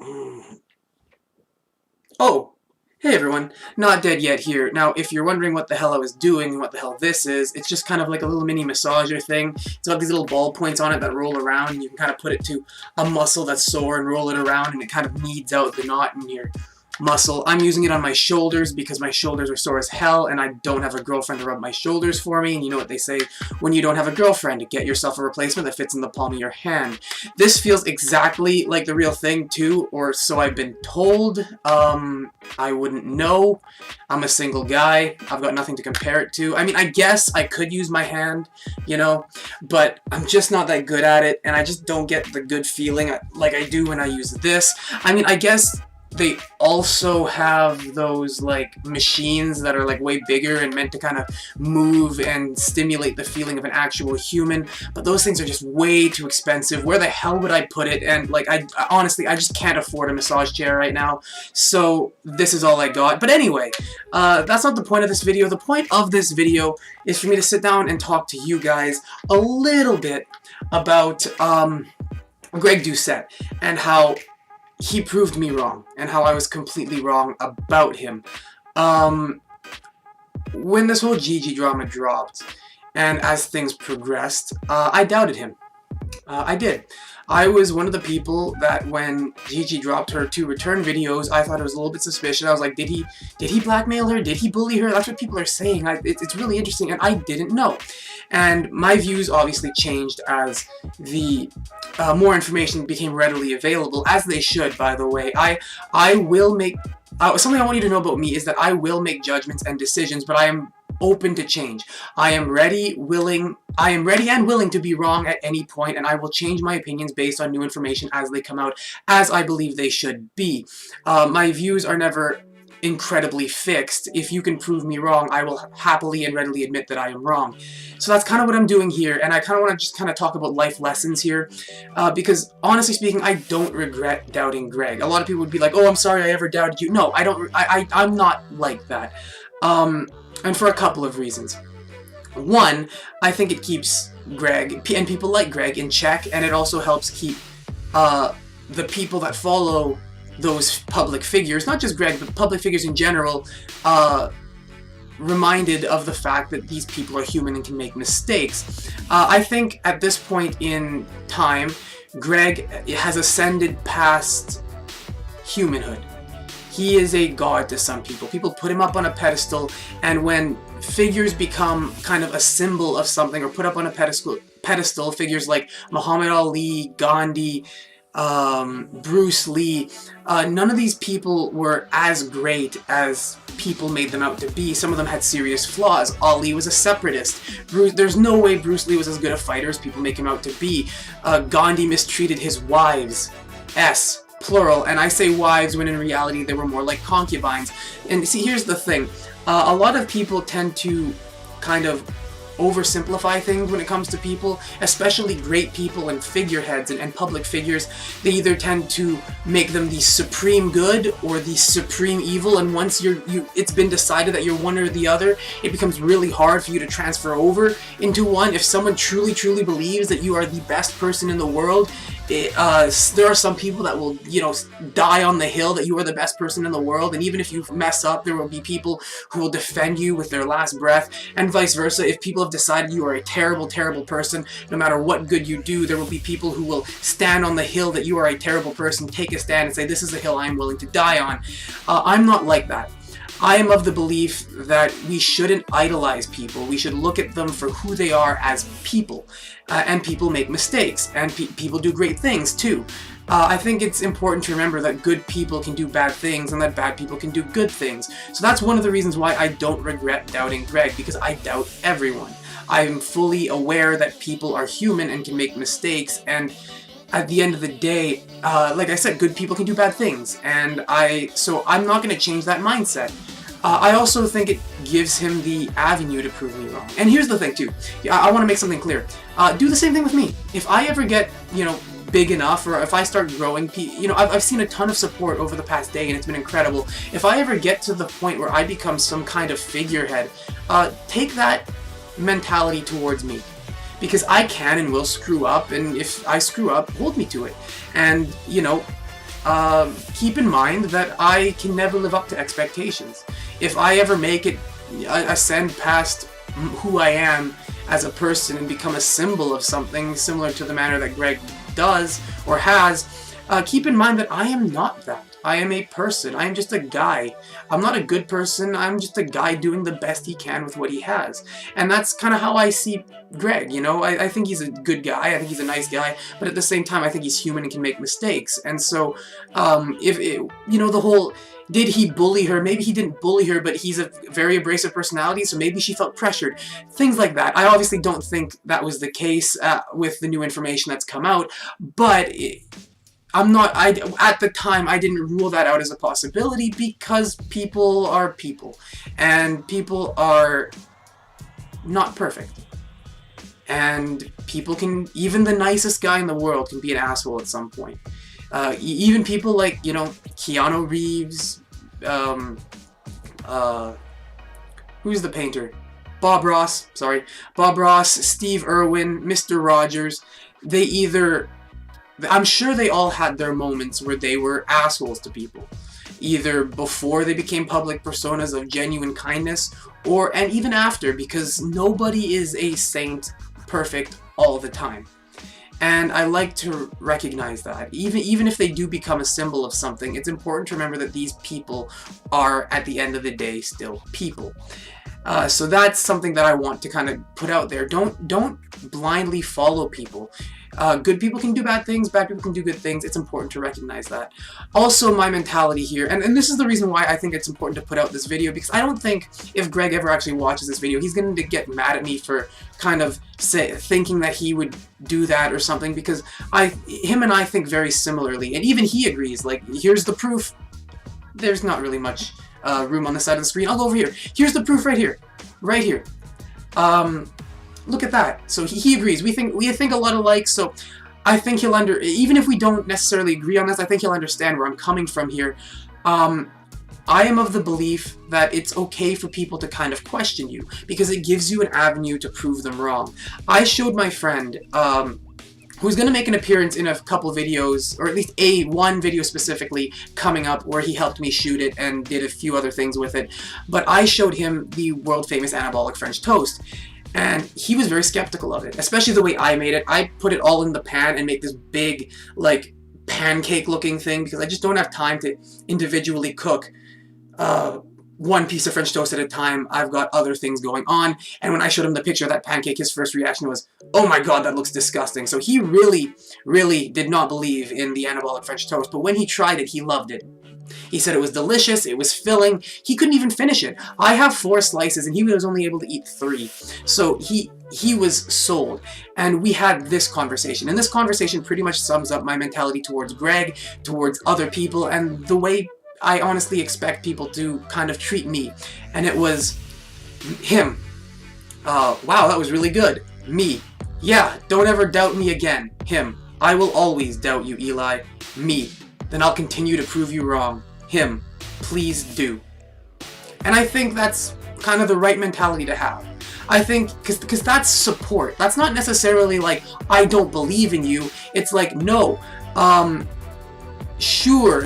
Oh, hey everyone, Not Dead Yet here. Now, if you're wondering what the hell I was doing and what the hell this is, it's just kind of like a little mini massager thing. It's got these little ball points on it that roll around, and you can kind of put it to a muscle that's sore and roll it around, and it kind of kneads out the knot in your muscle. I'm using it on my shoulders because my shoulders are sore as hell and I don't have a girlfriend to rub my shoulders for me. And you know what they say when you don't have a girlfriend, get yourself a replacement that fits in the palm of your hand. This feels exactly like the real thing too, or so I've been told. I wouldn't know. I'm a single guy. I've got nothing to compare it to. I mean, I guess I could use my hand, you know, but I'm just not that good at it, and I just don't get the good feeling like I do when I use this. I mean, I guess they also have those like machines that are like way bigger and meant to kind of move and stimulate the feeling of an actual human, but those things are just way too expensive. Where the hell would I put it? And like, I honestly, I just can't afford a massage chair right now, so this is all I got. But anyway, that's not the point of this video. The point of this video is for me to sit down and talk to you guys a little bit about Greg Doucette and how he proved me wrong, and how I was completely wrong about him. When this whole Gigi drama dropped, and as things progressed, I doubted him. I did. I was one of the people that when Gigi dropped her 2 return videos, I thought it was a little bit suspicious. I was like, did he blackmail her? Did he bully her? That's what people are saying. It's really interesting, and I didn't know. And my views obviously changed as the more information became readily available, as they should, by the way. I will make... something I want you to know about me is that I will make judgments and decisions, but I am open to change. I am ready and willing to be wrong at any point, and I will change my opinions based on new information as they come out, as I believe they should be. My views are never incredibly fixed. If you can prove me wrong, I will happily and readily admit that I am wrong. So that's kind of what I'm doing here, and I kind of want to just kind of talk about life lessons here, because honestly speaking, I don't regret doubting Greg. A lot of people would be like, oh, I'm sorry I ever doubted you. No, I don't. I'm not like that. And for a couple of reasons. One, I think it keeps Greg and people like Greg in check, and it also helps keep the people that follow those public figures, not just Greg, but public figures in general, reminded of the fact that these people are human and can make mistakes. I think at this point in time, Greg has ascended past humanhood. He is a god to some people. People put him up on a pedestal, and when figures become kind of a symbol of something or put up on a pedestal, figures like Muhammad Ali, Gandhi, Bruce Lee, none of these people were as great as people made them out to be. Some of them had serious flaws. Ali was a separatist. There's no way Bruce Lee was as good a fighter as people make him out to be. Gandhi mistreated his wives. Plural, and I say wives when in reality they were more like concubines. And see, here's the thing. A lot of people tend to kind of oversimplify things when it comes to people, especially great people and figureheads and public figures. They either tend to make them the supreme good or the supreme evil, and once it's been decided that you're one or the other, it becomes really hard for you to transfer over into one. If someone truly believes that you are the best person in the world, there are some people that will, die on the hill that you are the best person in the world, and even if you mess up, there will be people who will defend you with their last breath, and vice versa. If people have decided you are a terrible person, no matter what good you do, there will be people who will stand on the hill that you are a terrible person, take a stand and say, this is a hill I am willing to die on. I'm not like that. I am of the belief that we shouldn't idolize people. We should look at them for who they are as people. And people make mistakes, and people do great things too. I think it's important to remember that good people can do bad things and that bad people can do good things. So that's one of the reasons why I don't regret doubting Greg, because I doubt everyone. I'm fully aware that people are human and can make mistakes, and at the end of the day, like I said, good people can do bad things, and so I'm not going to change that mindset. I also think it gives him the avenue to prove me wrong. And here's the thing too, I want to make something clear. Do the same thing with me. If I ever get, big enough, or if I start growing, I've seen a ton of support over the past day and it's been incredible. If I ever get to the point where I become some kind of figurehead, take that mentality towards me. Because I can and will screw up, and if I screw up, hold me to it. And, keep in mind that I can never live up to expectations. If I ever make it ascend past who I am as a person and become a symbol of something similar to the manner that Greg does or has, keep in mind that I am not that. I am a person. I am just a guy. I'm not a good person. I'm just a guy doing the best he can with what he has. And that's kind of how I see Greg, you know. I think he's a good guy. I think he's a nice guy. But at the same time, I think he's human and can make mistakes. And so, the whole, did he bully her? Maybe he didn't bully her, but he's a very abrasive personality, so maybe she felt pressured. Things like that. I obviously don't think that was the case with the new information that's come out, but at the time, I didn't rule that out as a possibility because people are people. And people are not perfect. And people can, even the nicest guy in the world can be an asshole at some point. Even people like, Keanu Reeves, who's the painter? Bob Ross, Steve Irwin, Mr. Rogers, I'm sure they all had their moments where they were assholes to people, either before they became public personas of genuine kindness, and even after, because nobody is a saint perfect all the time. And I like to recognize that. Even if they do become a symbol of something, it's important to remember that these people are, at the end of the day, still people. So that's something that I want to kind of put out there. Don't blindly follow people. Good people can do bad things, bad people can do good things. It's important to recognize that. Also, my mentality here, and this is the reason why I think it's important to put out this video, because I don't think if Greg ever actually watches this video, he's going to get mad at me for kind of thinking that he would do that or something, because him and I think very similarly, and even he agrees. Like, here's the proof. There's not really much room on the side of the screen. I'll go over here. Here's the proof right here. Right here. Look at that. So he agrees. We think a lot alike, so I think he'll even if we don't necessarily agree on this, I think he'll understand where I'm coming from here. I am of the belief that it's okay for people to kind of question you, because it gives you an avenue to prove them wrong. I showed my friend, who's going to make an appearance in a couple videos, or at least one video specifically coming up, where he helped me shoot it and did a few other things with it. But I showed him the world famous Anabolic French toast, and he was very skeptical of it, especially the way I made it. I put it all in the pan and make this big, like, pancake looking thing, because I just don't have time to individually cook one piece of French toast at a time. I've got other things going on. And when I showed him the picture of that pancake, his first reaction was, oh my god, that looks disgusting. So he really, really did not believe in the Anabolic French toast. But when he tried it, he loved it. He said it was delicious, it was filling. He couldn't even finish it. I have 4 slices and he was only able to eat 3. So he was sold. And we had this conversation. And this conversation pretty much sums up my mentality towards Greg, towards other people, and the way I honestly expect people to kind of treat me. And it was him. Wow, that was really good. Me. Yeah, don't ever doubt me again. Him. I will always doubt you, Eli. Me. Then I'll continue to prove you wrong. Him. Please do. And I think that's kind of the right mentality to have. I think, because that's support. That's not necessarily like, I don't believe in you. It's like, no, sure,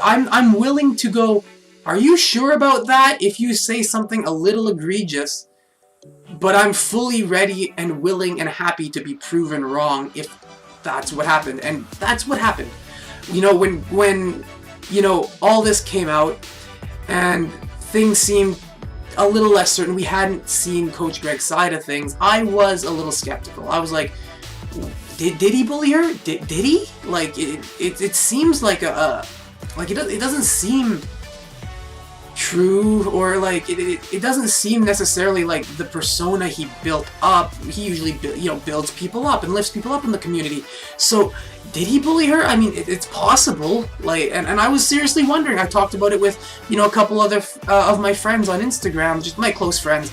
I'm willing to go, are you sure about that? If you say something a little egregious, but I'm fully ready and willing and happy to be proven wrong if that's what happened. And that's what happened. You know, when all this came out and things seemed a little less certain, we hadn't seen Coach Greg's side of things, I was a little skeptical. I was like, did he bully her? Did he? Like, it seems like it doesn't seem true, or like it doesn't seem necessarily like the persona he built up. He usually builds people up and lifts people up in the community. So did he bully her? I mean, it's possible. Like, and I was seriously wondering. I talked about it with a couple other of my friends on Instagram, just my close friends,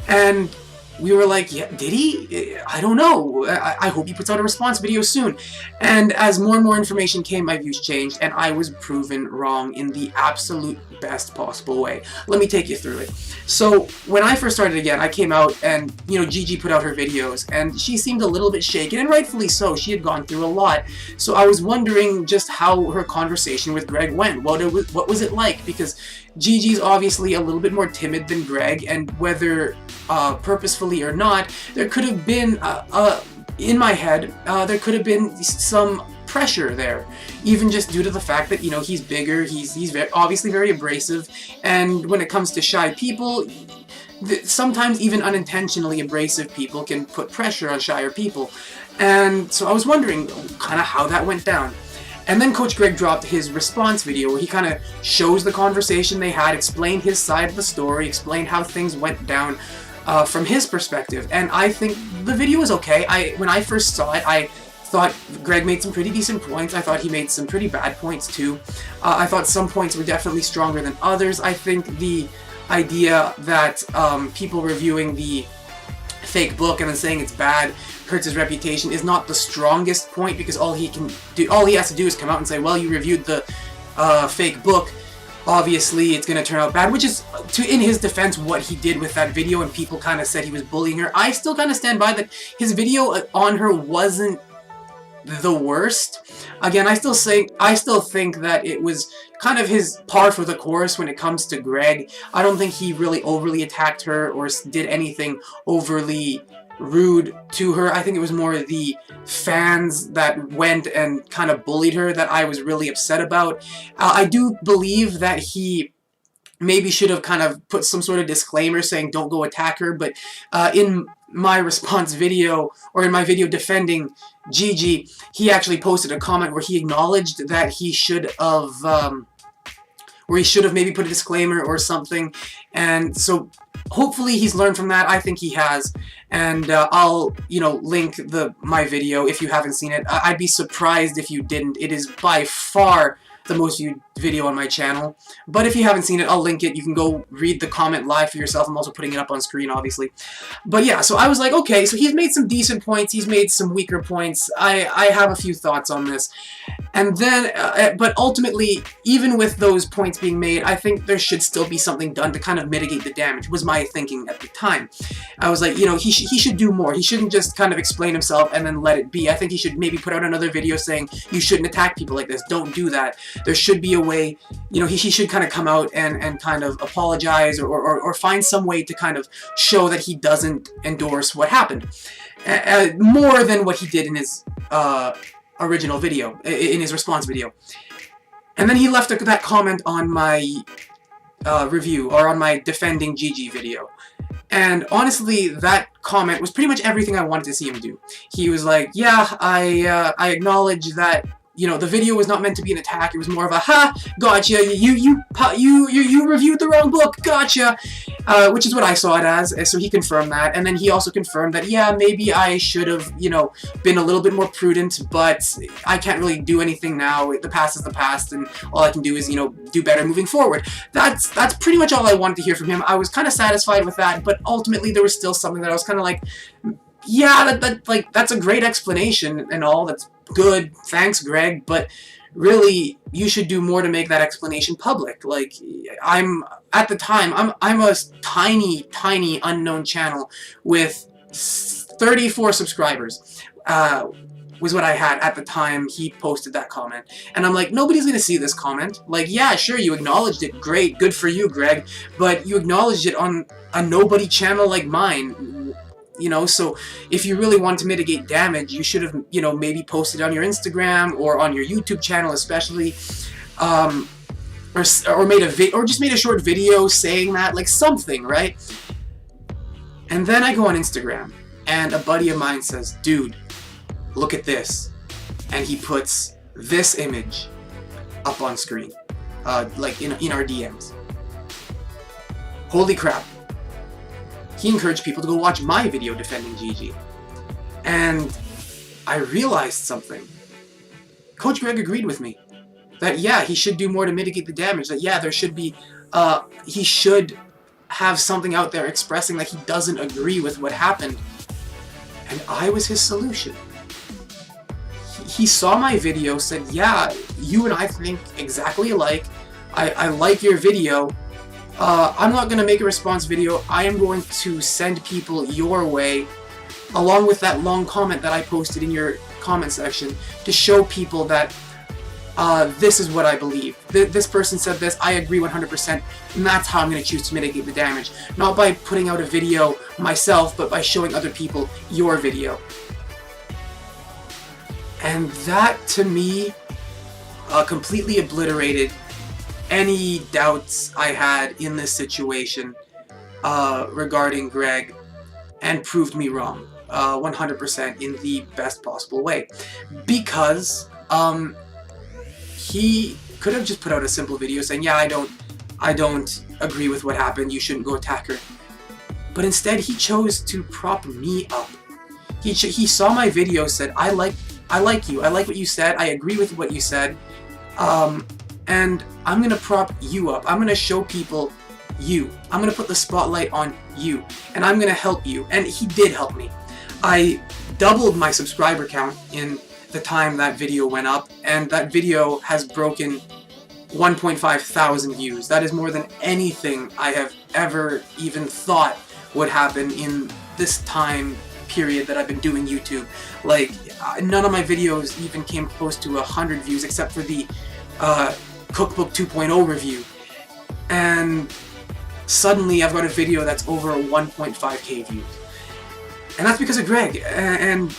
and we were like, yeah, did he? I don't know. I hope he puts out a response video soon. And as more and more information came, my views changed, and I was proven wrong in the absolute best possible way. Let me take you through it. So when I first started again, I came out and, you know, Gigi put out her videos, and she seemed a little bit shaken, and rightfully so. She had gone through a lot. So I was wondering just how her conversation with Greg went. What was it like? Because Gigi's obviously a little bit more timid than Greg, and whether purposefully or not, there could have been, in my head, there could have been some pressure there, even just due to the fact that, you know, he's bigger, he's obviously very abrasive, and when it comes to shy people, sometimes even unintentionally abrasive people can put pressure on shyer people. And so I was wondering kind of how that went down. And then Coach Greg dropped his response video where he kind of shows the conversation they had, explained his side of the story, explained how things went down from his perspective. And I think the video was okay. When I first saw it, I thought Greg made some pretty decent points. I thought he made some pretty bad points too. I thought some points were definitely stronger than others. I think the idea that people reviewing the fake book and then saying it's bad hurts his reputation is not the strongest point, because all he has to do is come out and say, well, you reviewed the fake book, obviously it's going to turn out bad, which is, in his defense, what he did with that video, and people kind of said he was bullying her. I still kind of stand by that his video on her wasn't the worst. Again, I still think that it was kind of his par for the course when it comes to Greg. I don't think he really overly attacked her or did anything overly rude to her. I think it was more the fans that went and kind of bullied her that I was really upset about. I do believe that he maybe should have kind of put some sort of disclaimer saying don't go attack her, but in my response video, or in my video defending Gigi, he actually posted a comment where he acknowledged that he should have maybe put a disclaimer or something, and so hopefully he's learned from that. I think he has, and I'll, you know, link my video if you haven't seen it. I'd be surprised if you didn't. It is by far the most viewed video on my channel, but if you haven't seen it, I'll link it. You can go read the comment live for yourself. I'm also putting it up on screen, obviously. But yeah, so I was like, okay, so he's made some decent points, he's made some weaker points. I have a few thoughts on this, and then but ultimately, even with those points being made, I think there should still be something done to kind of mitigate the damage, was my thinking at the time. I was like, you know, he should do more. He shouldn't just kind of explain himself and then let it be. I think he should maybe put out another video saying you shouldn't attack people like this, don't do that. There should be a way, you know, he should kind of come out and kind of apologize or find some way to kind of show that he doesn't endorse what happened. More than what he did in his original video, in his response video. And then he left that comment on my review, or on my defending Gigi video. And honestly, that comment was pretty much everything I wanted to see him do. He was like, yeah, I acknowledge that, you know, the video was not meant to be an attack. It was more of a, ha, gotcha, you reviewed the wrong book, gotcha, which is what I saw it as. So he confirmed that, and then he also confirmed that, yeah, maybe I should have, you know, been a little bit more prudent, but I can't really do anything now. The past is the past, and all I can do is, you know, do better moving forward. That's pretty much all I wanted to hear from him. I was kind of satisfied with that, but ultimately there was still something that I was kind of like, yeah, that's a great explanation and all, that's good, thanks Greg, but really you should do more to make that explanation public. Like, at the time I'm a tiny unknown channel with 34 subscribers, was what I had at the time he posted that comment, and I'm like, nobody's gonna see this comment. Like, yeah, sure, you acknowledged it, great, good for you, Greg, but you acknowledged it on a nobody channel like mine. You know, so if you really want to mitigate damage, you should have, you know, maybe posted on your Instagram or on your YouTube channel especially, or made a or just made a short video saying that, like something, right? And then I go on Instagram, and a buddy of mine says, dude, look at this, and he puts this image up on screen, like in our DMs. Holy crap. He encouraged people to go watch my video defending Gigi. And I realized something. Coach Greg agreed with me. That, yeah, he should do more to mitigate the damage. That, yeah, there should be, he should have something out there expressing that he doesn't agree with what happened. And I was his solution. He saw my video, said, yeah, you and I think exactly alike. I like your video. I'm not going to make a response video. I am going to send people your way, along with that long comment that I posted in your comment section, to show people that this is what I believe. This person said this, I agree 100%, and that's how I'm going to choose to mitigate the damage. Not by putting out a video myself, but by showing other people your video. And that, to me, completely obliterated any doubts I had in this situation regarding Greg, and proved me wrong 100% in the best possible way. Because he could have just put out a simple video saying, yeah, I don't agree with what happened, you shouldn't go attack her. But instead, he chose to prop me up. He saw my video, said, I like you, I like what you said, I agree with what you said, and I'm gonna prop you up. I'm gonna show people you. I'm gonna put the spotlight on you, and I'm gonna help you. And he did help me. I doubled my subscriber count in the time that video went up, and that video has broken 1.5 thousand views. That is more than anything I have ever even thought would happen in this time period that I've been doing YouTube. Like, none of my videos even came close to 100 views, except for the Cookbook 2.0 review. And suddenly I've got a video that's over 1.5k views. And that's because of Greg. And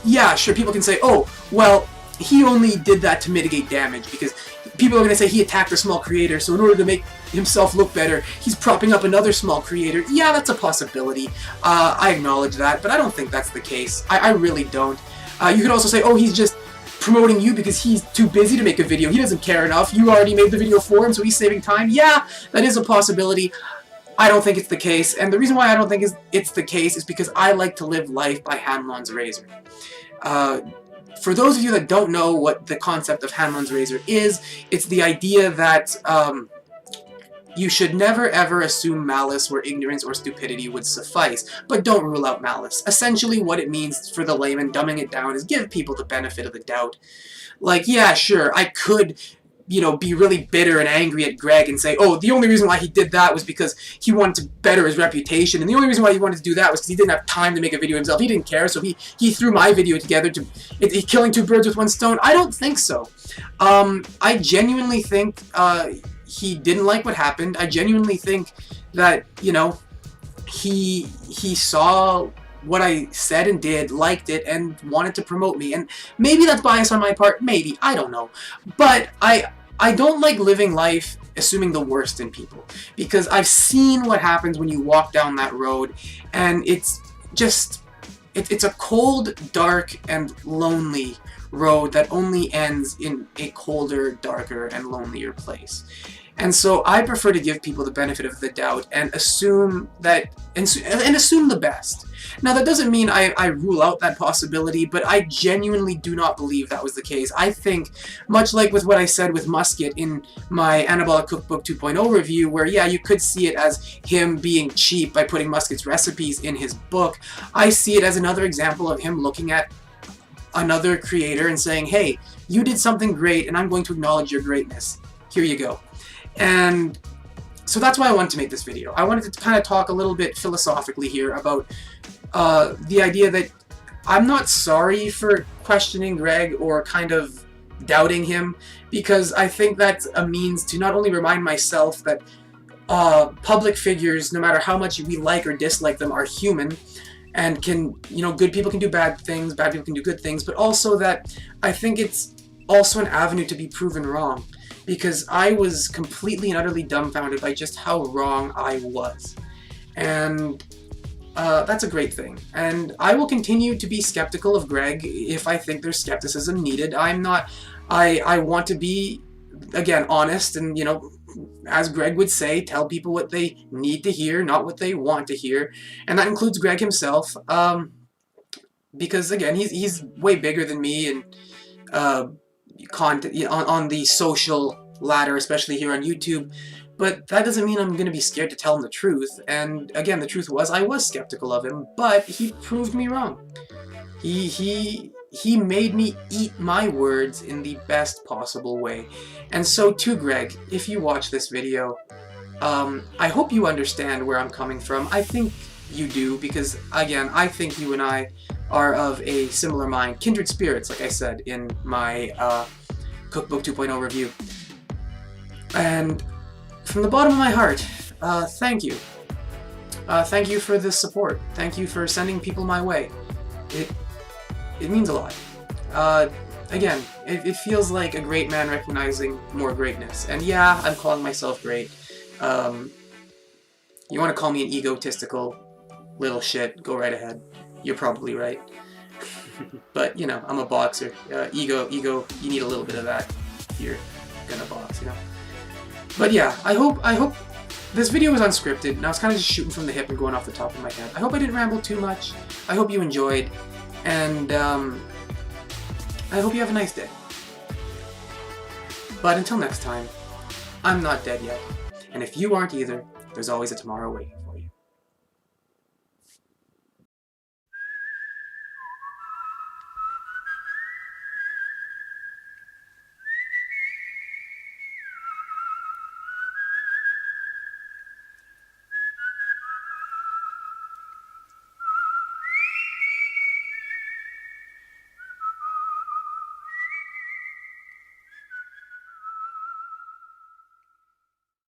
yeah, sure, people can say, oh, well, he only did that to mitigate damage, because people are going to say he attacked a small creator, so in order to make himself look better, he's propping up another small creator. Yeah, that's a possibility. I acknowledge that, but I don't think that's the case. I really don't. You could also say, oh, he's just promoting you because he's too busy to make a video. He doesn't care enough. You already made the video for him, so he's saving time. Yeah, that is a possibility. I don't think it's the case, and the reason why I don't think it's the case is because I like to live life by Hanlon's razor. For those of you that don't know what the concept of Hanlon's razor is, it's the idea that you should never ever assume malice where ignorance or stupidity would suffice, but don't rule out malice. Essentially what it means for the layman, dumbing it down, is give people the benefit of the doubt. Like, yeah, sure, I could, you know, be really bitter and angry at Greg and say, oh, the only reason why he did that was because he wanted to better his reputation, and the only reason why he wanted to do that was because he didn't have time to make a video himself. He didn't care, so he threw my video together to killing two birds with one stone. I don't think so. I genuinely think he didn't like what happened. I genuinely think that, you know, he saw what I said and did, liked it, and wanted to promote me. And maybe that's bias on my part, maybe, I don't know. But I don't like living life assuming the worst in people, because I've seen what happens when you walk down that road, and it's just, it's a cold, dark, and lonely road that only ends in a colder, darker, and lonelier place. And so I prefer to give people the benefit of the doubt and assume that, and assume the best. Now, that doesn't mean I rule out that possibility, but I genuinely do not believe that was the case. I think, much like with what I said with Musket in my Anabolic Cookbook 2.0 review, where, yeah, you could see it as him being cheap by putting Musket's recipes in his book, I see it as another example of him looking at another creator and saying, hey, you did something great, and I'm going to acknowledge your greatness. Here you go. And so that's why I wanted to make this video. I wanted to kind of talk a little bit philosophically here about the idea that I'm not sorry for questioning Greg or kind of doubting him, because I think that's a means to not only remind myself that public figures, no matter how much we like or dislike them, are human and can, you know, good people can do bad things, bad people can do good things, but also that I think it's also an avenue to be proven wrong. Because I was completely and utterly dumbfounded by just how wrong I was. And that's a great thing. And I will continue to be skeptical of Greg if I think there's skepticism needed. I want to be, again, honest and, you know, as Greg would say, tell people what they need to hear, not what they want to hear. And that includes Greg himself. Because, again, he's way bigger than me, and content on the social ladder, especially here on YouTube. But that doesn't mean I'm going to be scared to tell him the truth. And again, the truth was I was skeptical of him, but he proved me wrong. He made me eat my words in the best possible way. And so too, Greg, if you watch this video, I hope you understand where I'm coming from. I think you do, because again, I think you and I are of a similar mind, kindred spirits, like I said in my Cookbook 2.0 review. And from the bottom of my heart, thank you. Thank you for this support. Thank you for sending people my way. It means a lot. Again, it feels like a great man recognizing more greatness. And yeah, I'm calling myself great. You want to call me an egotistical little shit, go right ahead. You're probably right. But, you know, I'm a boxer. Ego, you need a little bit of that if you're gonna box, you know? But yeah, I hope this video was unscripted, and I was kind of just shooting from the hip and going off the top of my head. I hope I didn't ramble too much. I hope you enjoyed, and I hope you have a nice day. But until next time, I'm not dead yet, and if you aren't either, there's always a tomorrow waiting.